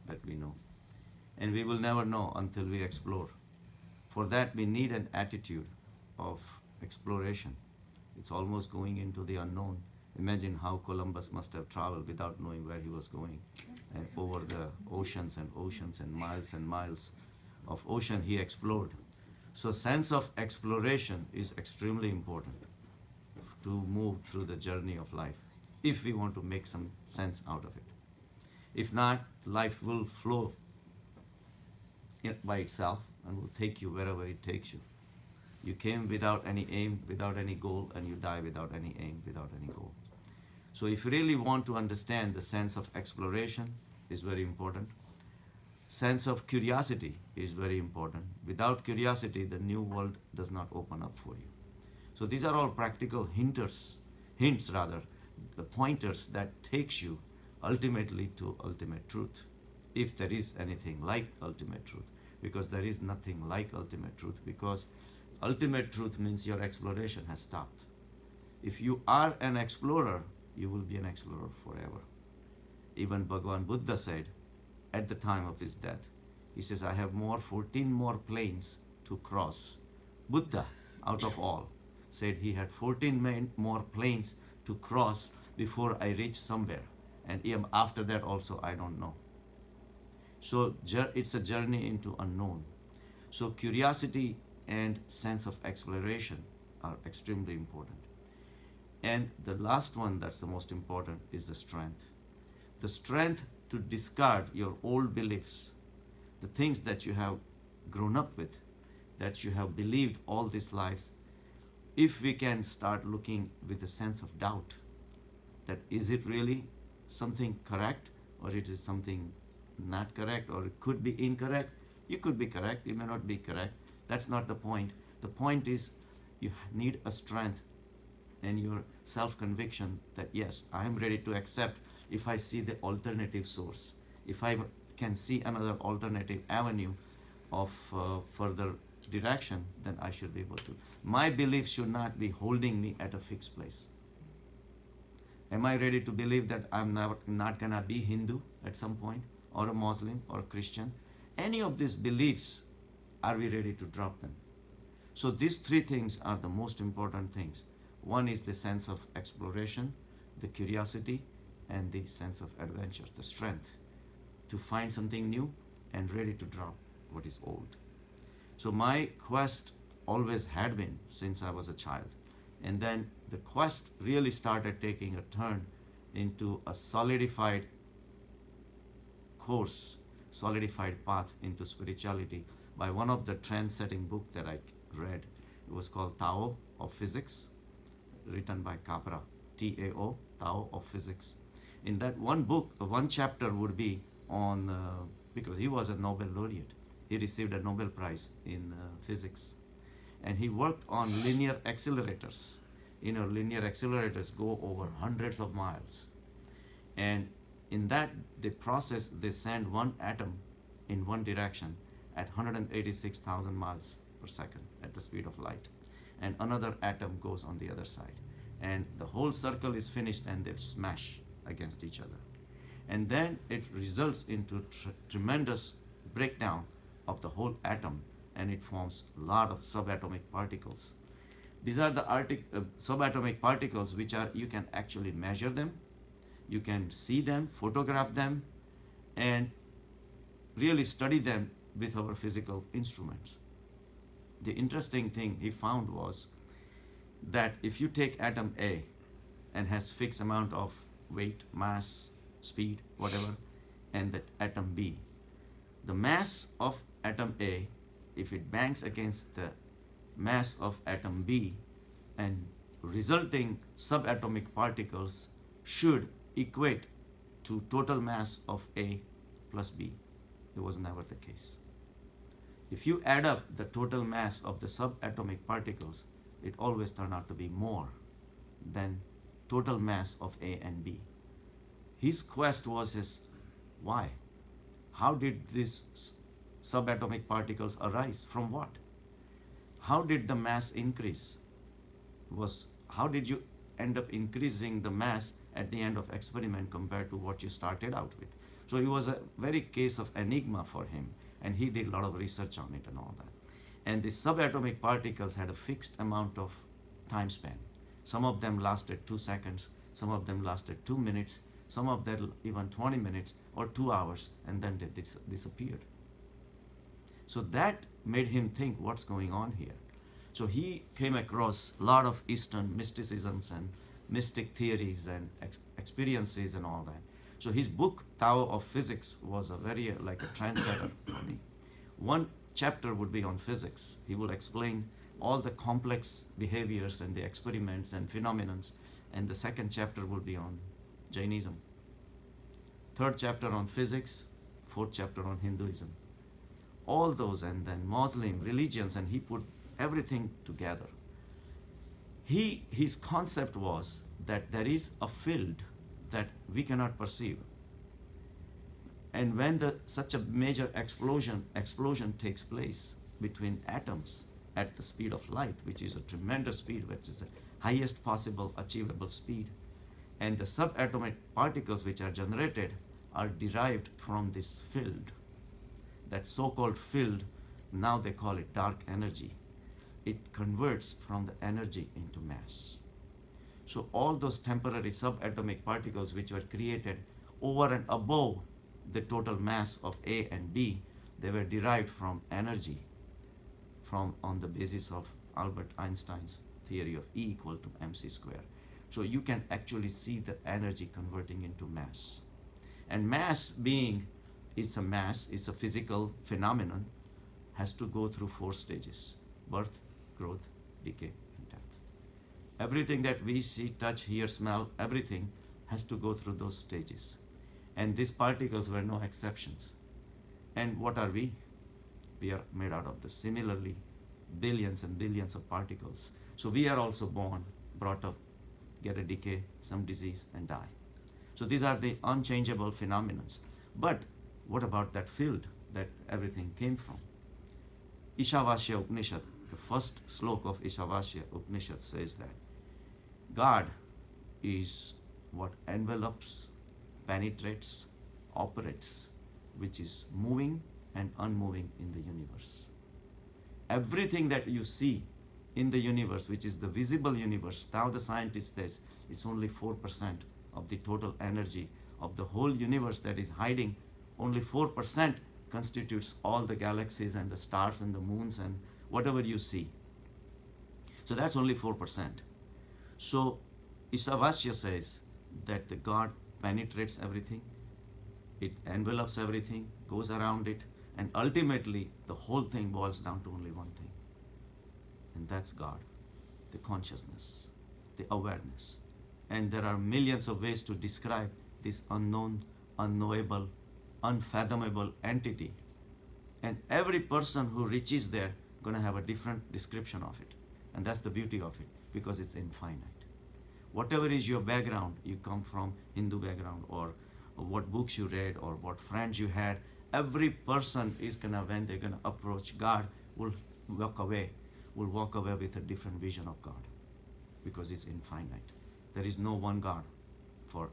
that we know. And we will never know until we explore. For that, we need an attitude of exploration. It's almost going into the unknown. Imagine how Columbus must have traveled without knowing where he was going. And over the oceans and oceans and miles of ocean he explored. So sense of exploration is extremely important to move through the journey of life if we want to make some sense out of it. If not, life will flow by itself and will take you wherever it takes you. You came without any aim, without any goal, and you die without any aim, without any goal. So if you really want to understand, the sense of exploration is very important. Sense of curiosity is very important. Without curiosity, the new world does not open up for you. So these are all practical hints rather, the pointers that takes you ultimately to ultimate truth, if there is anything like ultimate truth, because there is nothing like ultimate truth, because ultimate truth means your exploration has stopped. If you are an explorer, you will be an explorer forever. Even Bhagavan Buddha said at the time of his death, he says, I have 14 more planes to cross. Buddha, out of all, said he had 14 more planes to cross before I reach somewhere. And even after that also, I don't know. So it's a journey into unknown. So curiosity and sense of exploration are extremely important. And the last one that's the most important is the strength. The strength to discard your old beliefs, the things that you have grown up with, that you have believed all these lives. If we can start looking with a sense of doubt, that is it really something correct, or it is something not correct, or it could be incorrect. You could be correct, you may not be correct. That's not the point. The point is you need a strength and your self-conviction that yes, I am ready to accept if I see the alternative source. If I can see another alternative avenue of further direction, then I should be able to. My belief should not be holding me at a fixed place. Am I ready to believe that I'm not gonna be Hindu at some point, or a Muslim, or a Christian? Any of these beliefs, are we ready to drop them? So these three things are the most important things. One is the sense of exploration, the curiosity, and the sense of adventure, the strength to find something new and ready to drop what is old. So my quest always had been since I was a child. And then the quest really started taking a turn into a solidified course, solidified path into spirituality by one of the trend-setting books that I read. It was called Tao of Physics, written by Capra, T-A-O, Tao of Physics. In that one book, one chapter would be on, because he was a Nobel laureate, he received a Nobel Prize in physics. And he worked on linear accelerators. Linear accelerators go over hundreds of miles. And in that, they send one atom in one direction at 186,000 miles per second at the speed of light. And another atom goes on the other side. And the whole circle is finished and they smash against each other. And then it results into tremendous breakdown of the whole atom, and it forms a lot of subatomic particles. These are the subatomic particles which you can actually measure them, you can see them, photograph them, and really study them with our physical instruments. The interesting thing he found was that if you take atom A and has fixed amount of weight, mass, speed, whatever, and that atom B, the mass of atom A, if it bangs against the mass of atom B, and resulting subatomic particles should equate to total mass of A plus B. It was never the case. If you add up the total mass of the subatomic particles, it always turned out to be more than total mass of A and B. His quest was why? How did these subatomic particles arise? From what? How did the mass increase? How did you end up increasing the mass at the end of experiment compared to what you started out with? So it was a very case of enigma for him, and he did a lot of research on it and all that. And the subatomic particles had a fixed amount of time span. Some of them lasted 2 seconds, some of them lasted 2 minutes, some of them even 20 minutes or 2 hours, and then they disappeared. So that made him think, what's going on here? So he came across a lot of Eastern mysticisms and mystic theories and experiences and all that. So his book, Tao of Physics, was a very like a trendsetter for me. One chapter would be on physics. He will explain all the complex behaviors and the experiments and phenomena. And the second chapter will be on Jainism. Third chapter on physics, fourth chapter on Hinduism. All those, and then Muslim religions, and he put everything together. His concept was that there is a field that we cannot perceive. And when such a major explosion takes place between atoms at the speed of light, which is a tremendous speed, which is the highest possible achievable speed, and the subatomic particles which are generated are derived from this field. That so-called field, now they call it dark energy. It converts from the energy into mass. So all those temporary subatomic particles which were created over and above the total mass of A and B, they were derived from energy, on the basis of Albert Einstein's theory of E equal to mc square. So you can actually see the energy converting into mass. And mass being, it's a physical phenomenon, has to go through 4 stages: birth, growth, decay, and death. Everything that we see, touch, hear, smell, everything has to go through those stages. And these particles were no exceptions. And what are we? We are made out of the similarly billions and billions of particles. So we are also born, brought up, get a decay, some disease, and die. So these are the unchangeable phenomena. But what about that field that everything came from? Ishavasya Upanishad, the first sloka of Ishavasya Upanishad says that God is what envelops, penetrates, operates, which is moving and unmoving in the universe. Everything that you see in the universe, which is the visible universe, now the scientist says it's only 4% of the total energy of the whole universe that is hiding. Only 4% constitutes all the galaxies and the stars and the moons and whatever you see. So that's only 4%. So Ishavasya says that the God penetrates everything, it envelops everything, goes around it, and ultimately the whole thing boils down to only one thing. And that's God, the consciousness, the awareness. And there are millions of ways to describe this unknown, unknowable, unfathomable entity. And every person who reaches there going to have a different description of it. And that's the beauty of it, because it's infinite. Whatever is your background, you come from Hindu background, or what books you read, or what friends you had, every person is gonna, when they're gonna approach God, will walk away with a different vision of God, because it's infinite. There is no one God. For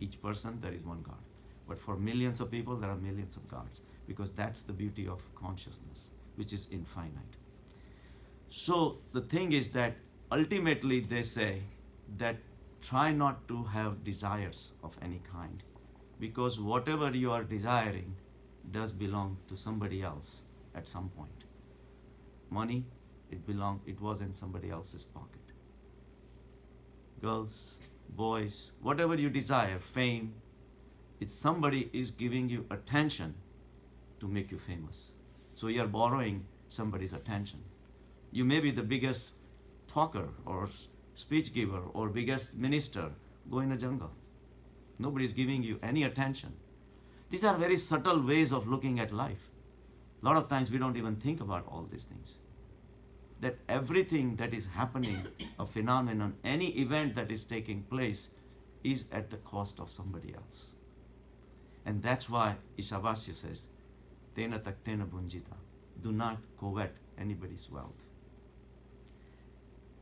each person, there is one God. But for millions of people, there are millions of gods, because that's the beauty of consciousness, which is infinite. So the thing is that ultimately they say that try not to have desires of any kind, because whatever you are desiring does belong to somebody else at some point. Money, it was in somebody else's pocket. Girls, boys, whatever you desire, fame, it's somebody is giving you attention to make you famous. So you are borrowing somebody's attention. You may be the biggest talker or speech giver or biggest minister, go in the jungle. Nobody is giving you any attention. These are very subtle ways of looking at life. A lot of times we don't even think about all these things. That everything that is happening, a phenomenon, any event that is taking place, is at the cost of somebody else. And that's why Ishavasya says, Tena taktena bunjita. Do not covet anybody's wealth.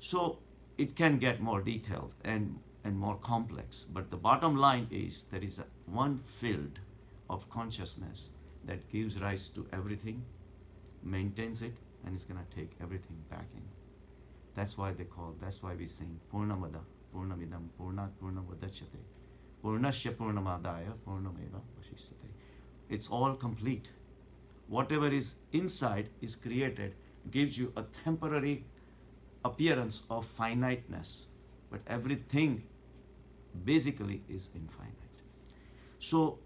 So it can get more detailed and more complex, but the bottom line is there is one field of consciousness that gives rise to everything, maintains it, and is going to take everything back in. That's why we sing Purnamada, Purnamidam, Purnat Purnamudachyate, Purnasya Purnamadaya, Purnameva Vashishyate. It's all complete. Whatever is inside is created, gives you a temporary appearance of finiteness, but everything basically is infinite. So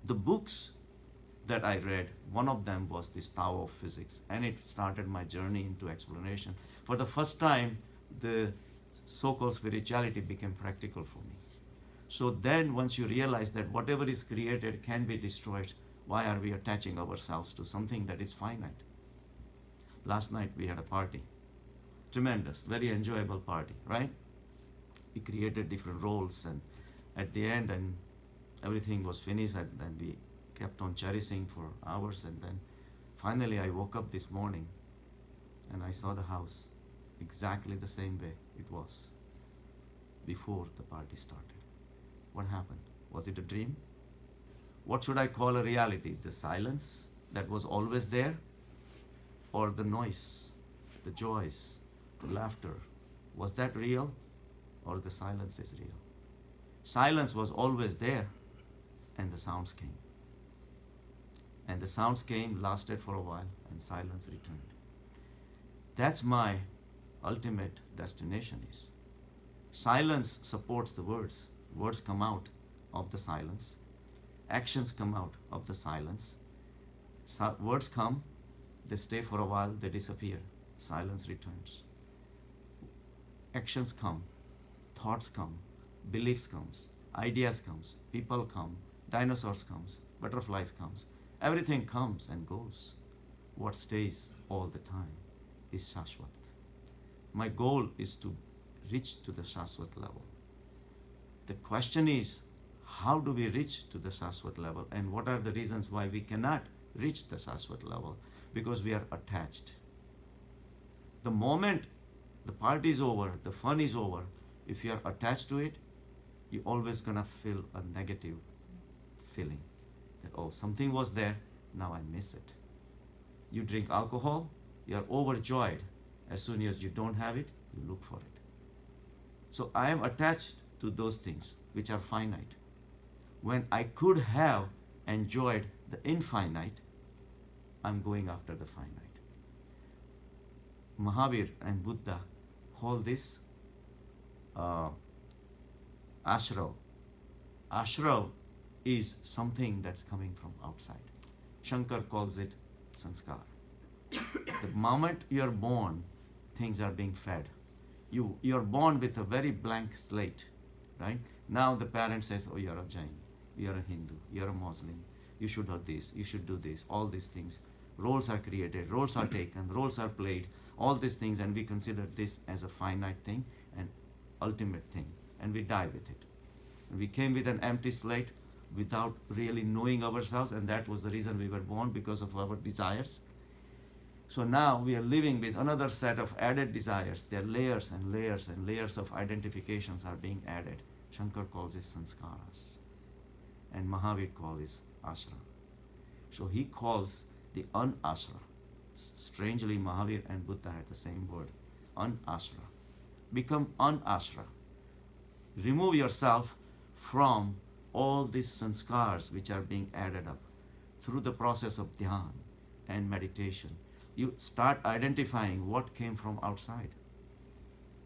the books that I read, one of them was this Tao of Physics, and it started my journey into exploration. For the first time, the so-called spirituality became practical for me. So then once you realize that whatever is created can be destroyed, why are we attaching ourselves to something that is finite? Last night we had a party. Tremendous, very enjoyable party, right? We created different roles, and at the end, and everything was finished, and we kept on cherishing for hours, and then finally I woke up this morning and I saw the house exactly the same way it was before the party started. What happened? Was it a dream? What should I call a reality? The silence that was always there, or the noise, the joys, the laughter? Was that real, or the silence is real? Silence was always there, and the sounds came. And the sounds came, lasted for a while, and silence returned. That's my ultimate destination is. Silence supports the words. Words come out of the silence. Actions come out of the silence. Words come, they stay for a while, they disappear. Silence returns. Actions come, thoughts come, beliefs comes, ideas comes, people come, dinosaurs comes, butterflies comes. Everything comes and goes. What stays all the time is Shashwat. My goal is to reach to the Shashwat level. The question is, how do we reach to the Shashwat level, and what are the reasons why we cannot reach the Shashwat level? Because we are attached. The moment the party is over, the fun is over, if you are attached to it, you're always gonna feel a negative feeling. That, oh, something was there, now I miss it. You drink alcohol, you're overjoyed. As soon as you don't have it, you look for it. So I am attached to those things which are finite. When I could have enjoyed the infinite, I'm going after the finite. Mahavir and Buddha call this ashrav. Ashrav is something that's coming from outside. Shankar calls it sanskar. The moment you are born, things are being fed. You're born with a very blank slate, right? Now the parent says, oh, you're a Jain, you're a Hindu, you're a Muslim, you should do this, you should do this, all these things. Roles are created, roles are taken, roles are played, all these things, and we consider this as a finite thing, an ultimate thing, and we die with it. We came with an empty slate without really knowing ourselves, and that was the reason we were born, because of our desires. So now we are living with another set of added desires. There are layers and layers and layers of identifications are being added. Shankar calls it sanskaras, and Mahavir calls it ashra. So he calls the unashra. Strangely, Mahavir and Buddha had the same word, unashra. Become unashra. Remove yourself from all these sanskars which are being added up through the process of dhyan and meditation. You start identifying what came from outside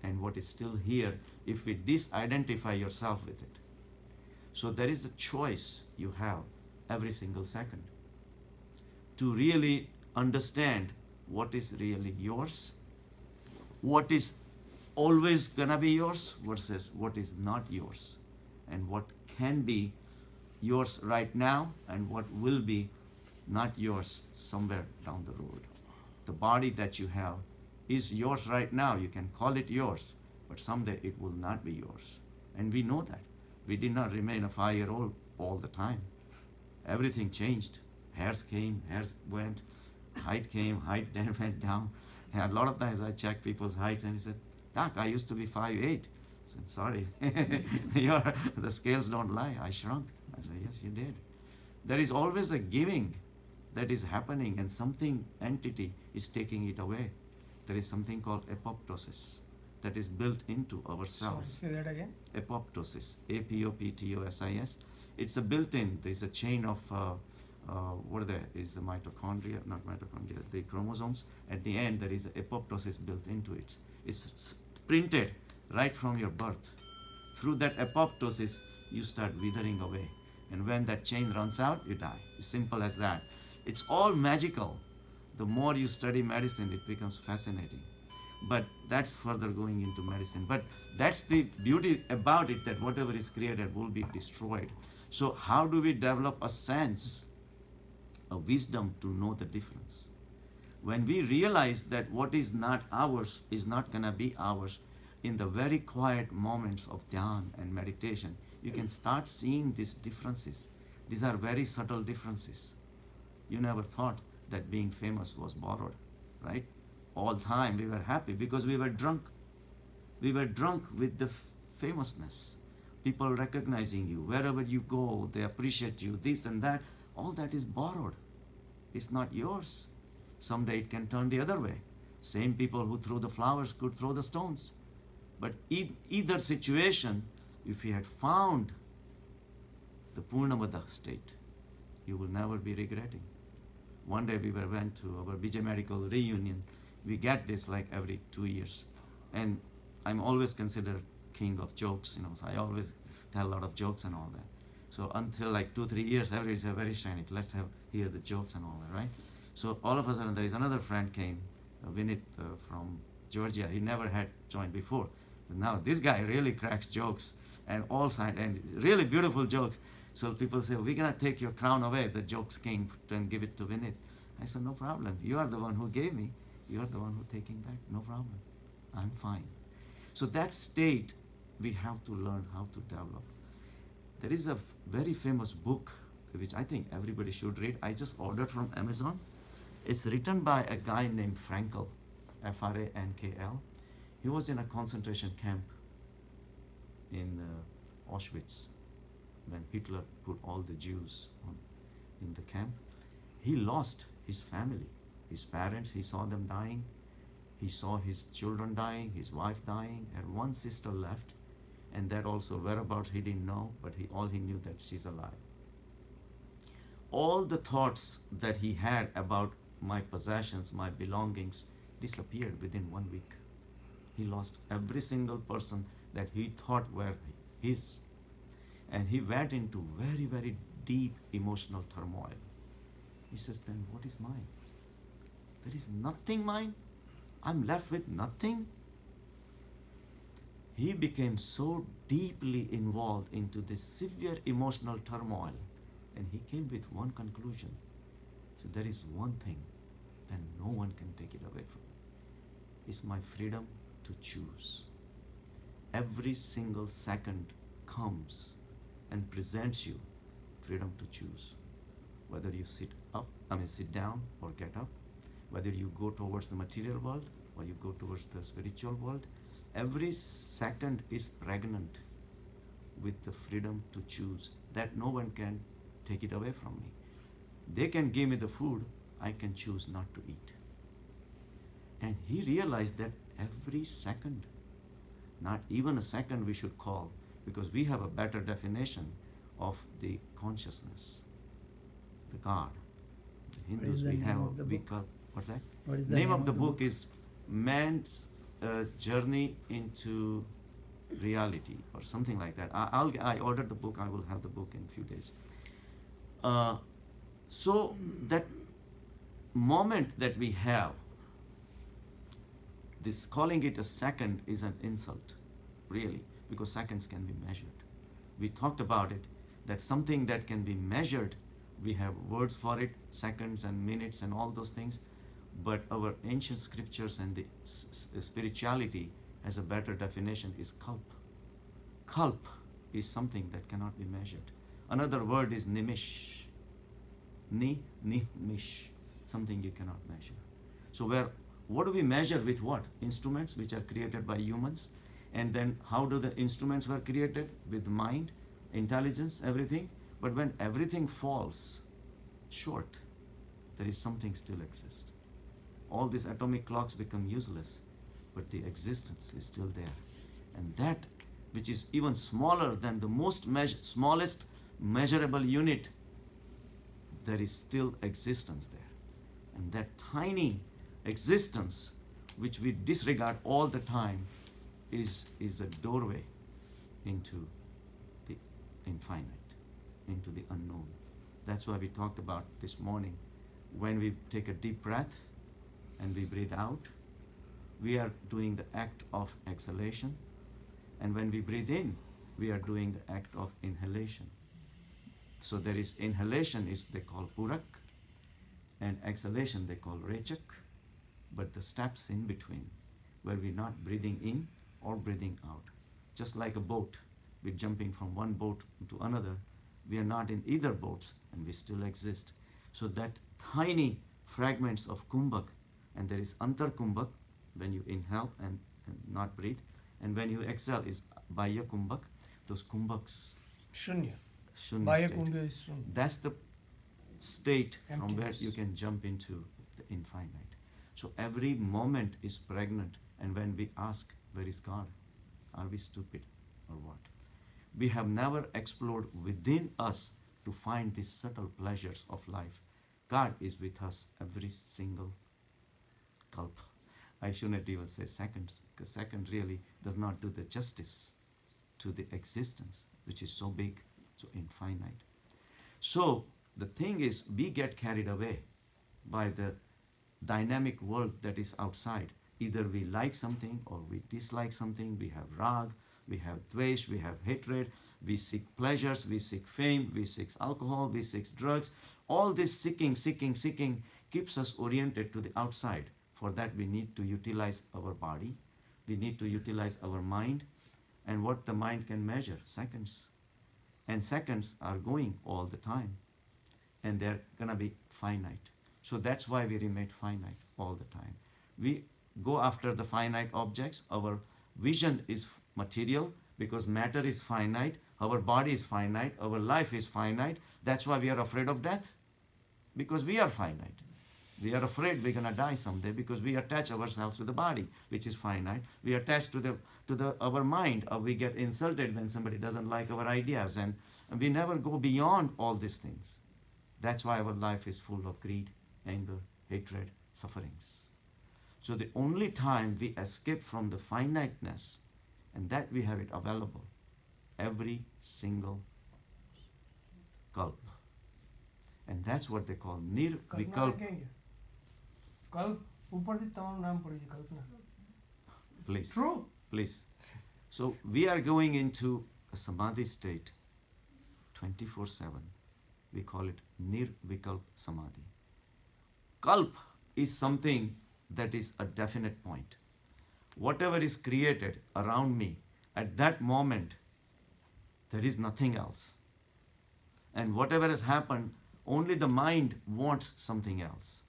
and what is still here if we disidentify yourself with it. So there is a choice you have every single second to really understand what is really yours, what is always gonna be yours versus what is not yours, and what can be yours right now and what will be not yours somewhere down the road. The body that you have is yours right now. You can call it yours, but someday it will not be yours. And we know that. We did not remain a 5-year-old all the time. Everything changed. Hairs came, hairs went, height came, height then went down. And a lot of times I check people's heights and he said, Doc, I used to be 5'8". I said, sorry, the scales don't lie. I shrunk. I said, yes, you did. There is always a giving that is happening, and something, entity, is taking it away. There is something called apoptosis that is built into our cells. Say that again. Apoptosis, apoptosis. It's a built-in. There's a chain of what are there? Is the mitochondria, not mitochondria, the chromosomes. At the end, there is apoptosis built into it. It's printed right from your birth. Through that apoptosis, you start withering away. And when that chain runs out, you die. It's simple as that. It's all magical. The more you study medicine, it becomes fascinating. But that's further going into medicine. But that's the beauty about it, that whatever is created will be destroyed. So how do we develop a sense, a wisdom to know the difference? When we realize that what is not ours is not going to be ours, in the very quiet moments of dhyan and meditation, you can start seeing these differences. These are very subtle differences. You never thought that being famous was borrowed, right? All time we were happy because we were drunk. We were drunk with the famousness. People recognizing you. Wherever you go, they appreciate you, this and that. All that is borrowed. It's not yours. Someday it can turn the other way. Same people who threw the flowers could throw the stones. But either situation, if you had found the Purnamada state, you will never be regretting. One day we went to our BJ Medical reunion. We get this like every 2 years. And I'm always considered king of jokes, so I always tell a lot of jokes and all that. So until like 2-3 years, everybody said, very shiny, let's hear the jokes and all that, right? So all of a sudden there is another friend came, Vinit from Georgia. He never had joined before. But now this guy really cracks jokes and all sides, and really beautiful jokes. So people say, we're going to take your crown away, the jokes king, and give it to Vinit. I said, no problem. You are the one who gave me. You are the one who taking back. No problem. I'm fine. So that state, we have to learn how to develop. There is a very famous book, which I think everybody should read. I just ordered from Amazon. It's written by a guy named Frankl, Frankl. He was in a concentration camp in Auschwitz when Hitler put all the Jews in the camp. He lost his family, his parents. He saw them dying. He saw his children dying, his wife dying, and one sister left. And that also whereabouts he didn't know, but all he knew that she's alive. All the thoughts that he had about my possessions, my belongings, disappeared within 1 week. He lost every single person that he thought were his. And he went into very, very deep emotional turmoil. He says, then what is mine? There is nothing mine. I'm left with nothing. He became so deeply involved into this severe emotional turmoil, and he came with one conclusion. So there is one thing that no one can take it away from me. It's my freedom to choose. Every single second comes and presents you freedom to choose. Whether you sit down or get up, whether you go towards the material world or you go towards the spiritual world, every second is pregnant with the freedom to choose that no one can take it away from me. They can give me the food, I can choose not to eat. And he realized that every second, not even a second we should call, because we have a better definition of the consciousness, the God. The Hindus, we call, what's that? What is the name of the book is Man's Journey into Reality, or something like that. I ordered the book. I will have the book in a few days. So that moment that we have, this calling it a second is an insult, really, because seconds can be measured. We talked about it, that something that can be measured, we have words for it, seconds and minutes and all those things, but our ancient scriptures and the spirituality has a better definition, is kalp. Kalp is something that cannot be measured. Another word is nimish. Nimish, something you cannot measure. So what do we measure with what? Instruments which are created by humans. And then how do the instruments were created? With mind, intelligence, everything. But when everything falls short, there is something still exists. All these atomic clocks become useless, but the existence is still there. And that which is even smaller than the smallest measurable unit, there is still existence there. And that tiny existence, which we disregard all the time, is a doorway into the infinite, into the unknown. That's why we talked about this morning. When we take a deep breath and we breathe out, we are doing the act of exhalation. And when we breathe in, we are doing the act of inhalation. So there is inhalation is they call purak, and exhalation they call rechak, but the steps in between, where we're not breathing in or breathing out. Just like a boat, we're jumping from one boat to another. We are not in either boats, and we still exist. So that tiny fragments of kumbhak, and there is antar kumbhak when you inhale and not breathe, and when you exhale is baya kumbhak. Those kumbhaks, Shunya. shunya Baya state. kumbha is shunya. That's the state from where Emptiness. you can jump into the infinite. So every moment is pregnant, and when we ask, where is God? Are we stupid or what? We have never explored within us to find these subtle pleasures of life. God is with us every single kalpa. I shouldn't even say seconds, because second really does not do the justice to the existence, which is so big, so infinite. So the thing is, we get carried away by the dynamic world that is outside. Either we like something or we dislike something. We have rag, we have dvesh, we have hatred, we seek pleasures, we seek fame, we seek alcohol, we seek drugs. All this seeking keeps us oriented to the outside. For that we need to utilize our body, we need to utilize our mind, and what the mind can measure, seconds. And seconds are going all the time, and they're gonna be finite. So that's why we remain finite all the time. We go after the finite objects. Our vision is material because matter is finite, our body is finite, our life is finite. That's why we are afraid of death, because we are finite. We are afraid we're gonna die someday because we attach ourselves to the body, which is finite. We attach to our mind, or we get insulted when somebody doesn't like our ideas, and we never go beyond all these things. That's why our life is full of greed, anger, hatred, sufferings. So the only time we escape from the finiteness, and that we have it available every single kalp. And that's what they call nirvikalp. कल्प ऊपर से तमाम नाम पड़ी है कल्पना. Please. True. Please. So we are going into a samadhi state 24/7. We call it nirvikalp samadhi. Kalp is something that is a definite point. Whatever is created around me, at that moment, there is nothing else. And whatever has happened, only the mind wants something else.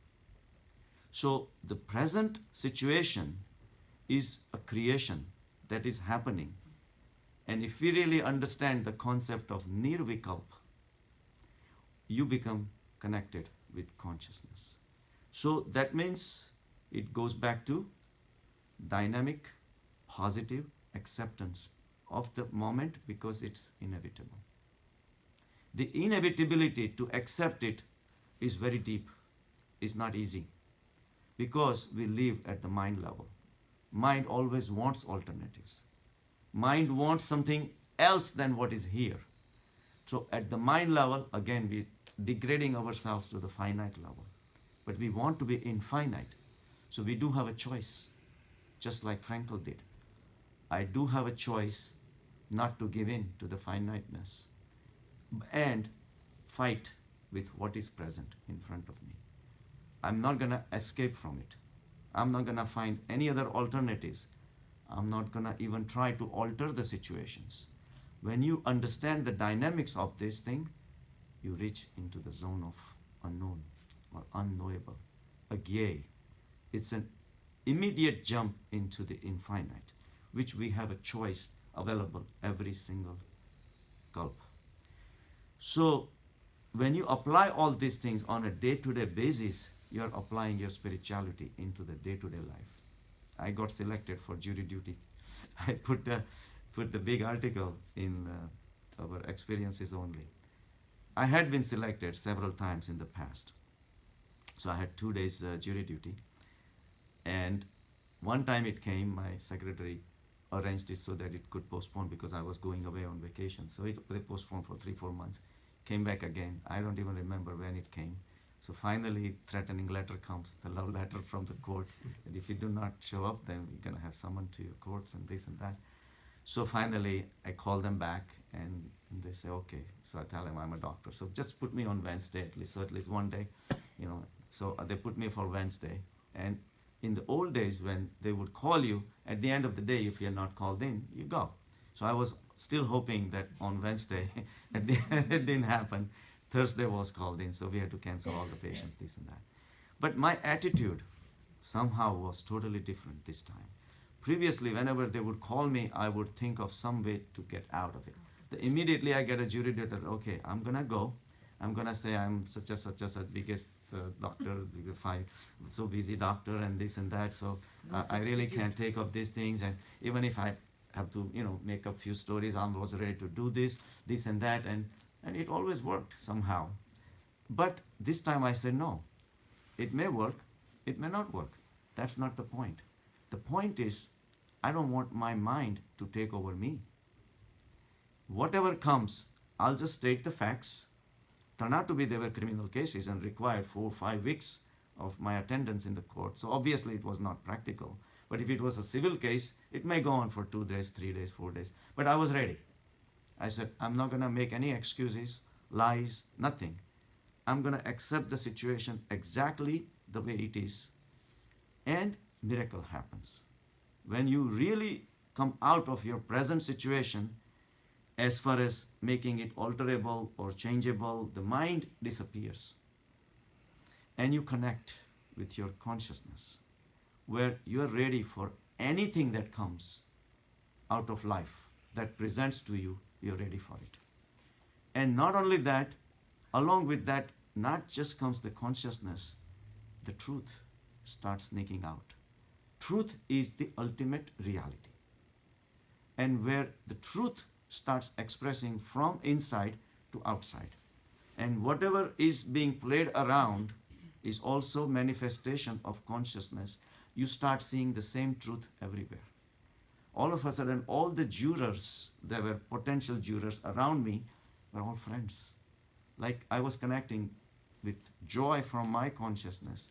So the present situation is a creation that is happening. And if we really understand the concept of nirvikalp, you become connected with consciousness. So that means it goes back to dynamic, positive acceptance of the moment because it's inevitable. The inevitability to accept it is very deep. It's not easy because we live at the mind level. Mind always wants alternatives. Mind wants something else than what is here. So at the mind level, again, we're degrading ourselves to the finite level. But we want to be infinite. So we do have a choice, just like Frankl did. I do have a choice not to give in to the finiteness and fight with what is present in front of me. I'm not going to escape from it. I'm not going to find any other alternatives. I'm not going to even try to alter the situations. When you understand the dynamics of this thing, you reach into the zone of unknown or unknowable, agyay. It's an immediate jump into the infinite, which we have a choice available every single kalpa. So when you apply all these things on a day-to-day basis, you're applying your spirituality into the day-to-day life. I got selected for jury duty. I put the big article in our experiences only. I had been selected several times in the past. So I had 2 days jury duty. And one time it came, my secretary arranged it so that it could postpone because I was going away on vacation. So they postponed for 3-4 months. Came back again. I don't even remember when it came. So finally, threatening letter comes, the love letter from the court, that if you do not show up, then we're going to have summoned to your courts and this and that. So finally, I call them back, and they say, okay. So I tell them I'm a doctor. So just put me on Wednesday at least, so at least one day, you know. So they put me for Wednesday. And in the old days, when they would call you, at the end of the day, if you're not called in, you go. So I was still hoping that on Wednesday, it didn't happen. Thursday was called in, so we had to cancel all the patients, this and that. But my attitude somehow was totally different this time. Previously, whenever they would call me, I would think of some way to get out of it. Immediately I get a jury date, okay, I'm gonna go. I'm gonna say I'm such a biggest doctor, so busy doctor and this and that. So I really can't take up these things. And even if I have to, make up few stories, I was ready to do this and that, and it always worked somehow. But this time I said no. It may work, it may not work. That's not the point. The point is, I don't want my mind to take over me. Whatever comes, I'll just state the facts. Turned out to be they were criminal cases and required 4 or 5 weeks of my attendance in the court. So obviously it was not practical. But if it was a civil case, it may go on for 2 days, 3 days, 4 days. But I was ready. I said, I'm not going to make any excuses, lies, nothing. I'm going to accept the situation exactly the way it is. And miracle happens. When you really come out of your present situation, as far as making it alterable or changeable, the mind disappears. And you connect with your consciousness, where you are ready for anything that comes out of life that presents to you, you're ready for it. And not only that, along with that, not just comes the consciousness, the truth starts sneaking out. Truth is the ultimate reality. And where the truth starts expressing from inside to outside. And whatever is being played around is also manifestation of consciousness. You start seeing the same truth everywhere. All of a sudden, all the jurors, there were potential jurors around me, were all friends. Like I was connecting with joy from my consciousness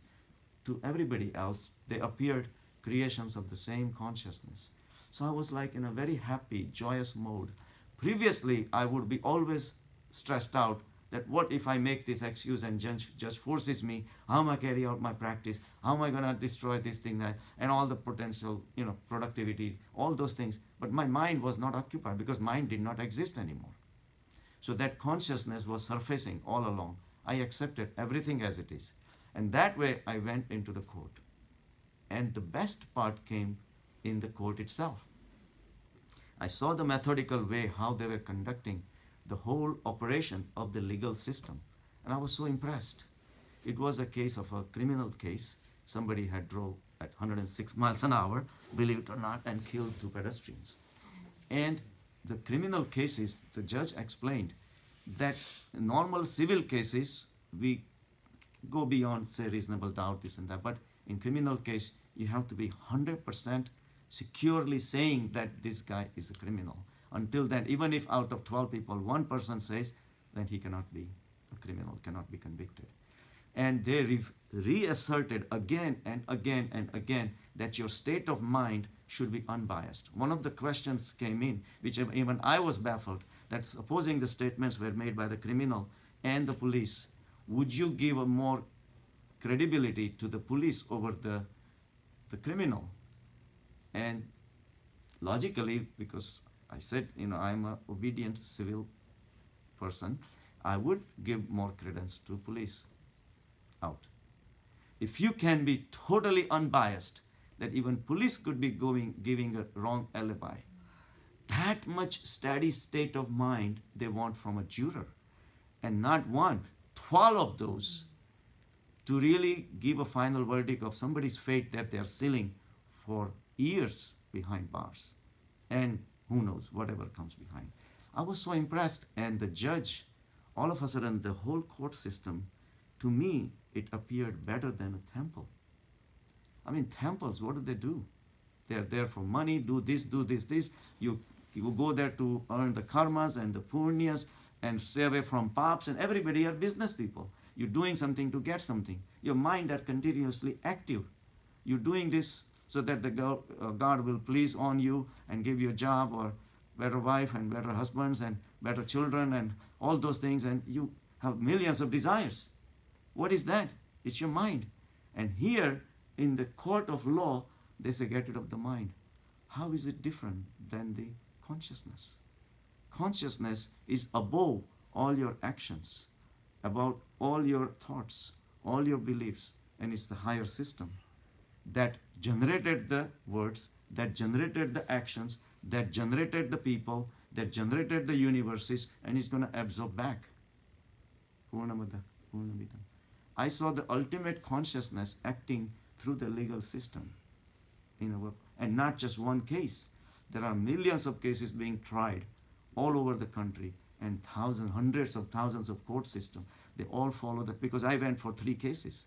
to everybody else. They appeared creations of the same consciousness. So I was like in a very happy, joyous mode. Previously, I would be always stressed out that what if I make this excuse and judge forces me, how am I carry out my practice, how am I going to destroy this thing, that, and all the potential, productivity, all those things. But my mind was not occupied because mind did not exist anymore. So that consciousness was surfacing all along. I accepted everything as it is. And that way I went into the court. And the best part came in the court itself. I saw the methodical way how they were conducting the whole operation of the legal system. And I was so impressed. It was a case of a criminal case. Somebody had drove at 106 miles an hour, believe it or not, and killed 2 pedestrians. And the criminal cases, the judge explained that in normal civil cases, we go beyond, say, reasonable doubt, this and that. But in criminal case, you have to be 100% securely saying that this guy is a criminal. Until then, even if out of 12 people, 1 person says, then he cannot be a criminal, cannot be convicted. And they reasserted again and again and again that your state of mind should be unbiased. One of the questions came in, which even I was baffled, that supposing the statements were made by the criminal and the police, would you give a more credibility to the police over the criminal? And logically, because I said, I'm an obedient civil person, I would give more credence to police out. If you can be totally unbiased, that even police could be giving a wrong alibi, that much steady state of mind they want from a juror. and not one, 12 of those to really give a final verdict of somebody's fate that they are sealing for years behind bars. And who knows, whatever comes behind. I was so impressed, and the judge, all of a sudden, the whole court system, to me, it appeared better than a temple. I mean, temples, what do? They're there for money, do this, this. You go there to earn the karmas and the punyas and stay away from paps, and everybody are business people. You're doing something to get something. Your mind are continuously active. You're doing this so that the God will please on you and give you a job or better wife and better husbands and better children and all those things, and you have millions of desires. What is that? It's your mind. And here in the court of law, they say get rid of the mind. How is it different than the consciousness? Consciousness is above all your actions, about all your thoughts, all your beliefs, and it's the higher system that generated the words, that generated the actions, that generated the people, that generated the universes, and is going to absorb back. Purnamada, Purnamidam. I saw the ultimate consciousness acting through the legal system in our, and not just one case. There are millions of cases being tried all over the country, and thousands, hundreds of thousands of court systems. They all follow that, because I went for 3 cases.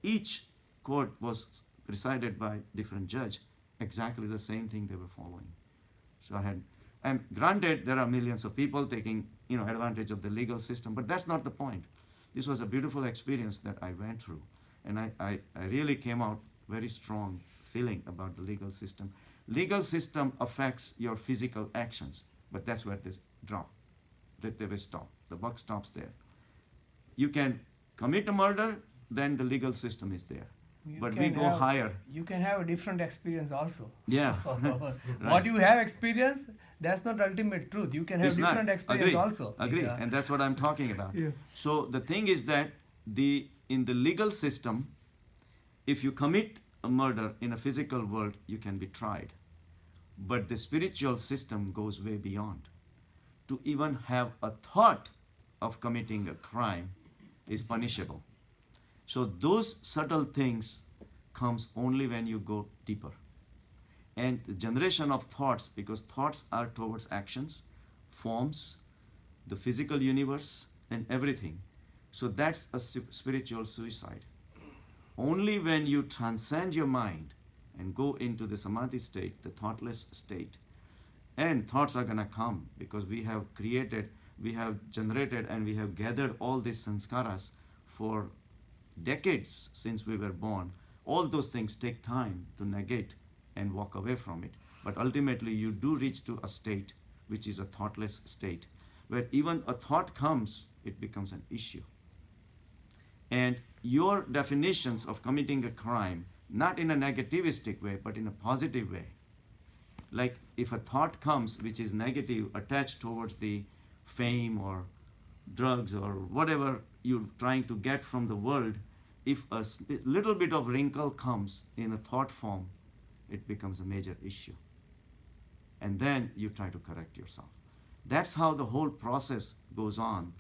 Each court was presided by different judge, exactly the same thing they were following. So I had, and granted there are millions of people taking advantage of the legal system, but that's not the point. This was a beautiful experience that I went through, and I really came out very strong feeling about the legal system. Legal system affects your physical actions, but that's where this drop, that they will stop. The buck stops there. You can commit a murder, then the legal system is there. But we go higher. You can have a different experience also. Yeah. What you have experienced, that's not ultimate truth. You can have different experience also. Agree. Yeah. And that's what I'm talking about. Yeah. So the thing is that in the legal system, if you commit a murder in a physical world, you can be tried. But the spiritual system goes way beyond. To even have a thought of committing a crime is punishable. So those subtle things comes only when you go deeper. And the generation of thoughts, because thoughts are towards actions, forms, the physical universe, and everything. So that's a spiritual suicide. Only when you transcend your mind and go into the samadhi state, the thoughtless state, and thoughts are going to come, because we have created, we have generated, and we have gathered all these sanskaras for decades since we were born. All those things take time to negate and walk away from it. But ultimately you do reach to a state which is a thoughtless state, where even a thought comes, it becomes an issue. And your definitions of committing a crime, not in a negativistic way, but in a positive way. Like if a thought comes which is negative, attached towards the fame or drugs or whatever you're trying to get from the world, if a little bit of wrinkle comes in a thought form, it becomes a major issue. And then you try to correct yourself. That's how the whole process goes on.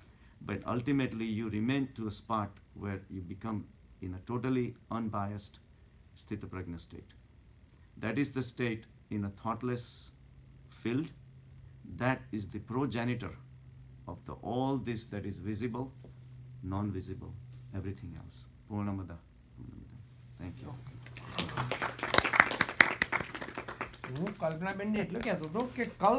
But ultimately you remain to a spot where you become in a totally unbiased sthita prajna state. That is the state in a thoughtless field. That is the progenitor of all this that is visible, non-visible, everything else. Purnamada. Thank you. હું કલ્પનાબેનને એટલું કહેતો હતો કે